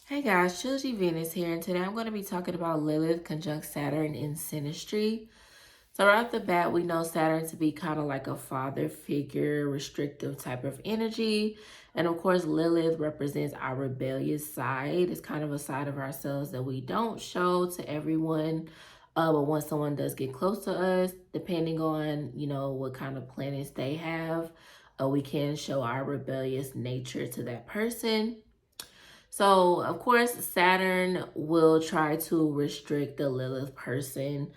Hey guys, TrilogyVenus here, and today I'm going to be talking about Lilith conjunct Saturn in Synastry. So right off the bat, we know Saturn to be kind of like a father figure, restrictive type of energy. And of course, Lilith represents our rebellious side. It's kind of a side of ourselves that we don't show to everyone. But once someone does get close to us, depending on, what kind of planets they have, we can show our rebellious nature to that person. So, of course, Saturn will try to restrict the Lilith person.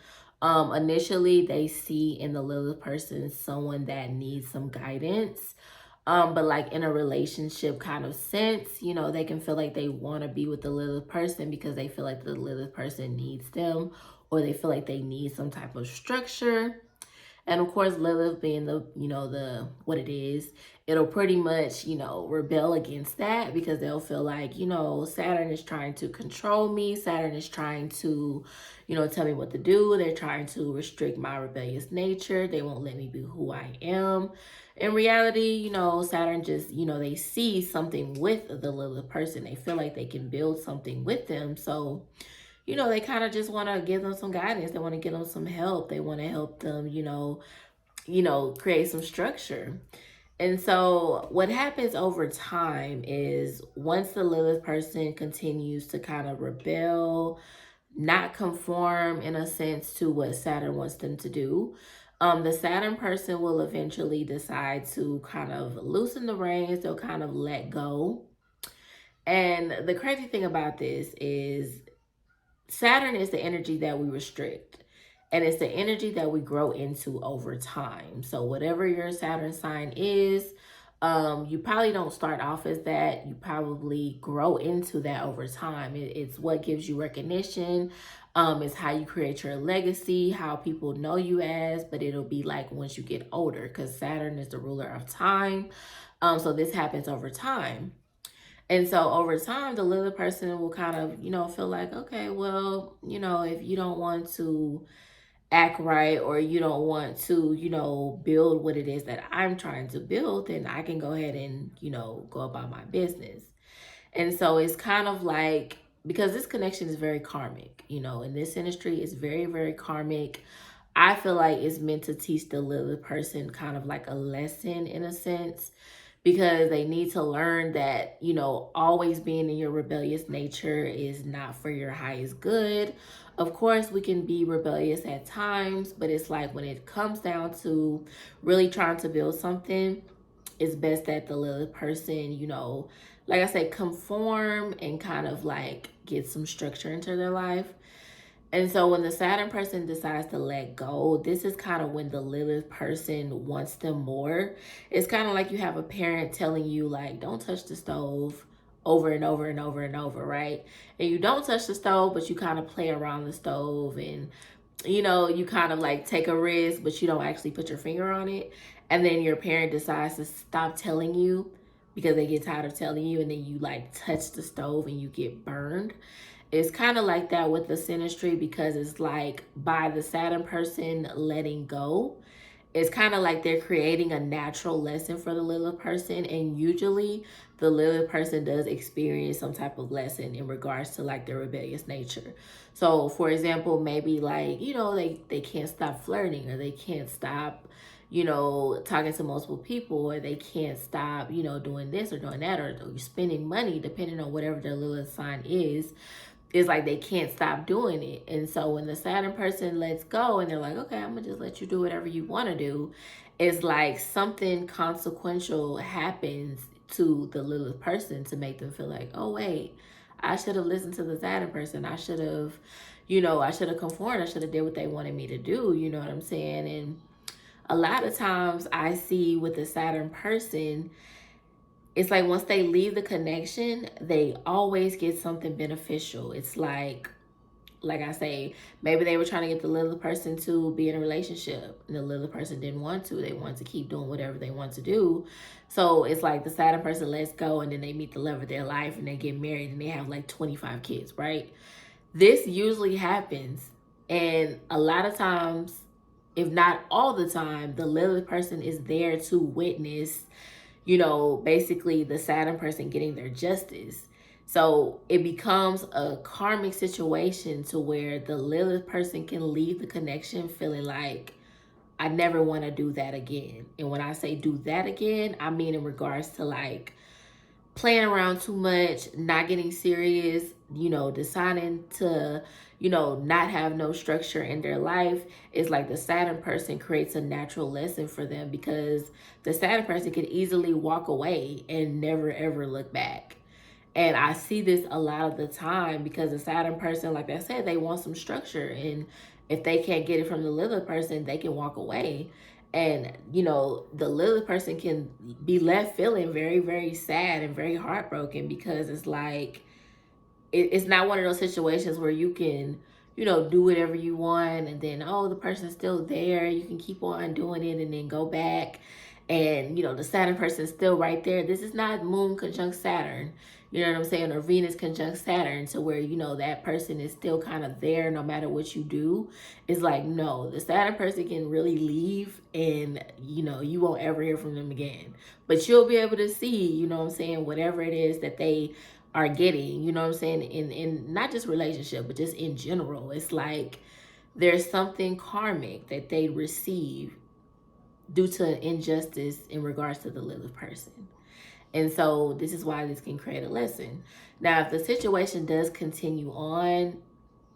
Initially, they see in the Lilith person someone that needs some guidance. But like in a relationship kind of sense, they can feel like they want to be with the Lilith person because they feel like the Lilith person needs them, or they feel like they need some type of structure. And of course, Lilith being the what it is, it'll pretty much, rebel against that because they'll feel like, Saturn is trying to control me. Saturn is trying to, tell me what to do. They're trying to restrict my rebellious nature. They won't let me be who I am. In reality, Saturn just, they see something with the Lilith person. They feel like they can build something with them. So, they kind of just want to give them some guidance. They want to give them some help. They want to help them, create some structure. And so what happens over time is once the Lilith person continues to kind of rebel, not conform in a sense to what Saturn wants them to do, the Saturn person will eventually decide to kind of loosen the reins. They'll kind of let go. And the crazy thing about this is Saturn is the energy that we restrict. And it's the energy that we grow into over time. So whatever your Saturn sign is, you probably don't start off as that. You probably grow into that over time. It's what gives you recognition. It's how you create your legacy, how people know you as, but it'll be like once you get older because Saturn is the ruler of time. So this happens over time. And so over time, the Lilith person will kind of, feel like, okay, well, if you don't want to act right or you don't want to, build what it is that I'm trying to build, then I can go ahead and, go about my business. And so it's kind of like, because this connection is very karmic, in this industry, it's very, very karmic. I feel like it's meant to teach the Lilith person kind of like a lesson in a sense because they need to learn that, always being in your rebellious nature is not for your highest good. Of course, we can be rebellious at times, but it's like when it comes down to really trying to build something, it's best that the Lilith person, like I say, conform and kind of like get some structure into their life. And so when the Saturn person decides to let go, this is kind of when the Lilith person wants them more. It's kind of like you have a parent telling you, like, don't touch the stove over and over and over and over, right? And you don't touch the stove, but you kind of play around the stove and, you kind of like take a risk, but you don't actually put your finger on it. And then your parent decides to stop telling you because they get tired of telling you, and then you like touch the stove and you get burned. It's kind of like that with the synastry because it's like by the Saturn person letting go, it's kind of like they're creating a natural lesson for the Lilith person. And usually the Lilith person does experience some type of lesson in regards to like their rebellious nature. So for example, maybe like, they can't stop flirting, or they can't stop, talking to multiple people, or they can't stop, doing this or doing that, or spending money, depending on whatever their Lilith sign is. It's like they can't stop doing it. And so when the Saturn person lets go and they're like, okay, I'm gonna just let you do whatever you want to do, it's like something consequential happens to the Lilith person to make them feel like, oh wait, I should have listened to the Saturn person. I should have, I should have conformed. I should have did what they wanted me to do. You know what I'm saying? And a lot of times I see with the Saturn person, it's like once they leave the connection, they always get something beneficial. It's like I say, maybe they were trying to get the Lilith person to be in a relationship, and the Lilith person didn't want to. They want to keep doing whatever they want to do. So it's like the Saturn person lets go, and then they meet the love of their life, and they get married, and they have like 25 kids, right? This usually happens. And a lot of times, if not all the time, the Lilith person is there to witness, basically the Saturn person getting their justice. So it becomes a karmic situation to where the Lilith person can leave the connection feeling like, I never want to do that again. And when I say do that again, I mean in regards to like playing around too much, not getting serious, deciding to, not have no structure in their life. Is like the Saturn person creates a natural lesson for them, because the Saturn person could easily walk away and never ever look back. And I see this a lot of the time because the Saturn person, like I said, they want some structure. And if they can't get it from the Lilith person, they can walk away. And, the Lilith person can be left feeling very, very sad and very heartbroken, because it's like, it's not one of those situations where you can, do whatever you want and then, oh, the person's still there. You can keep on doing it and then go back. And, the Saturn person's still right there. This is not Moon conjunct Saturn, you know what I'm saying? Or Venus conjunct Saturn, to where, that person is still kind of there no matter what you do. It's like, no, the Saturn person can really leave and, you won't ever hear from them again. But you'll be able to see, whatever it is that they are getting, in not just relationship, but just in general. It's like there's something karmic that they receive due to injustice in regards to the Lilith person. And so this is why this can create a lesson. Now, if the situation does continue on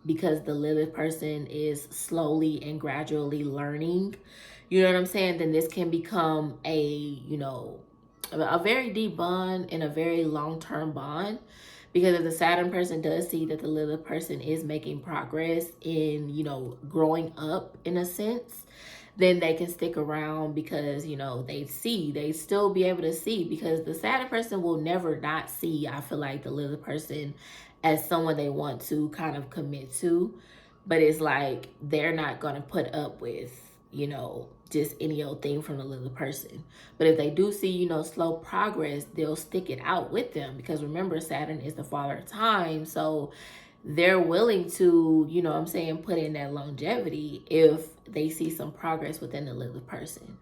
because the Lilith person is slowly and gradually learning, you know what I'm saying, then this can become a very deep bond and a very long-term bond. Because if the Saturn person does see that the Lilith person is making progress in, growing up in a sense, then they can stick around, because, they still be able to see, because the Saturn person will never not see, I feel like, the Lilith person as someone they want to kind of commit to. But it's like, they're not going to put up with, just any old thing from the Lilith person. But if they do see, slow progress, they'll stick it out with them, because remember, Saturn is the father of time. So they're willing to, put in that longevity if they see some progress within the Lilith person.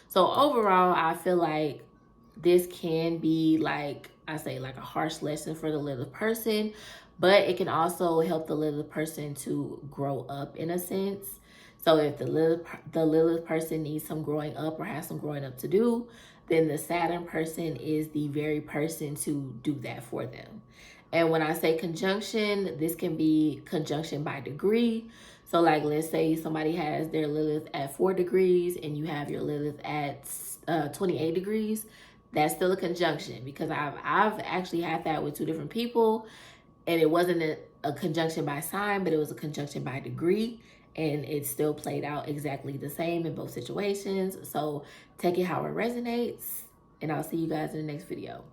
So overall, I feel like this can be, like I say, like a harsh lesson for the Lilith person, but it can also help the Lilith person to grow up in a sense. So if the Lilith person needs some growing up or has some growing up to do, then the Saturn person is the very person to do that for them. And when I say conjunction, this can be conjunction by degree. So like, let's say somebody has their Lilith at 4 degrees and you have your Lilith at 28 degrees. That's still a conjunction, because I've actually had that with 2 different people, and it wasn't a conjunction by sign, but it was a conjunction by degree, and it still played out exactly the same in both situations. So take it how it resonates, and I'll see you guys in the next video.